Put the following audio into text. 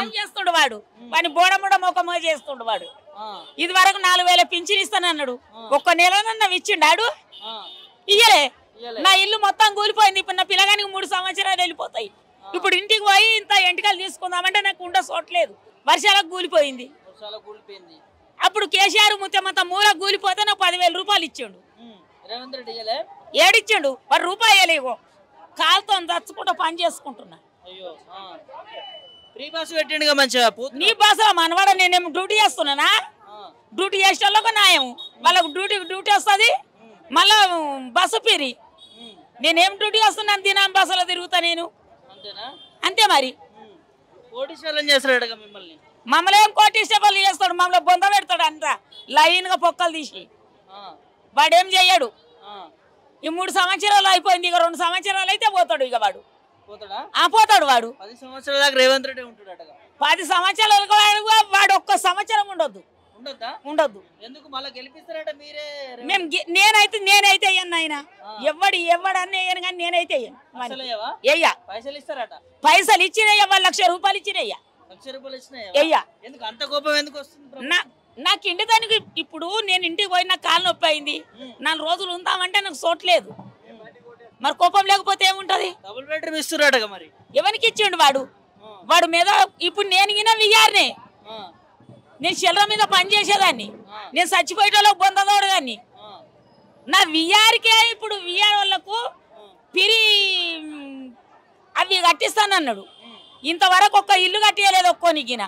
ఏం చేస్తుండు వాడు వాడిని బోడముడ మొక్కమో చేస్తుండు వాడు ఇది వరకు 4000 పింఛన్ ఇస్తానన్నాడు ఒక్క నెలనన్నా ఇచ్చిండాడు ఇయ్యలే నా ఇల్లు మొత్తం కూలిపోయింది ఇప్పుడు నా పిల్లగానికి 3 సంవత్సరాలు వెళ్ళిపోతాయి ఇప్పుడు ఇంటికి పోయి ఇంత ఎంటికలు తీసుకుందామంటే నాకు ఉండ సోట్లేదు వర్షాలకు కూలిపోయింది అప్పుడు కేసీఆర్ ముత్యమంత మూల కూలిపోతే నాకు 10,000 రూపాయలు ఇచ్చిండు ఏడిచ్చిండు 10 రూపాయలు ఇగో కాలుతో దచ్చుకుంటూ పని చేసుకుంటున్నా నీ భాష మనవాడ నేనేమో డ్యూటీ చేస్తున్నానా డ్యూటీ చేసే వాళ్ళకు న్యాయం వాళ్ళకు డ్యూటీ వస్తుంది మళ్ళా బస్సు పిరి నేనేం డ్యూటీ చేస్తున్నాను దినం బస్సులో తిరుగుతా నేను అంతే మరి మమ్మల్ని ఏం కోటీశ్వరాలు చేస్తాడు మమ్మల్ని బొంద పెడతాడు అంతా లైన్ గా పొక్కలు తీసి వాడేం చెయ్యడు ఈ 3 సంవత్సరాలు అయిపోయింది ఇక 2 సంవత్సరాలు అయితే పోతాడు ఇక వాడు పోతాడు వాడు 10 సంవత్సరాల దాకా రేవంత్ రెడ్డి ఉంటాడట 10 సంవత్సరాలకు వాడు ఒక్క సంవత్సరం ఉండొద్దు ఎందుకు మళ్ళీ గెలిపిస్తారట మీరే మేము నేనైతే అయ్యాను ఆయన ఎవడన్నా అయ్యాను కానీ నేనైతే అయ్యా పైసలు ఇస్తారట పైసలు ఇచ్చినయ్యా వాళ్ళు 1,00,000 రూపాయలు ఇచ్చినయ్యా 1,00,000 రూపాయలు ఇచ్చినాయా అయ్యా ఎందుకు అంత కోపం ఎందుకు వస్తుంది నాకు ఇంటి దానికి ఇప్పుడు నేను ఇంటికి పోయి నాకు కాలు నొప్పి అయింది 4 రోజులు ఉందామంటే నాకు సోట్లేదు మరి కోపం లేకపోతే ఏముంటది డబుల్ బెడ్రూమ్ ఇస్తున్నారట మరి ఎవరికి ఇచ్చిండు వాడు మీద ఇప్పుడు నేను గిన వియ్యారనే నేను చిల్లర మీద పని చేసేదాన్ని నేను చచ్చిపోయేటోళ్ళ బొందదోడదాన్ని నా వియ్యారికే ఇప్పుడు వియ్యారి వాళ్ళకు పిరి అవి కట్టిస్తానన్నాడు ఇంతవరకు ఒక్క ఇల్లు కట్టియలేదు ఒక్కోనికిన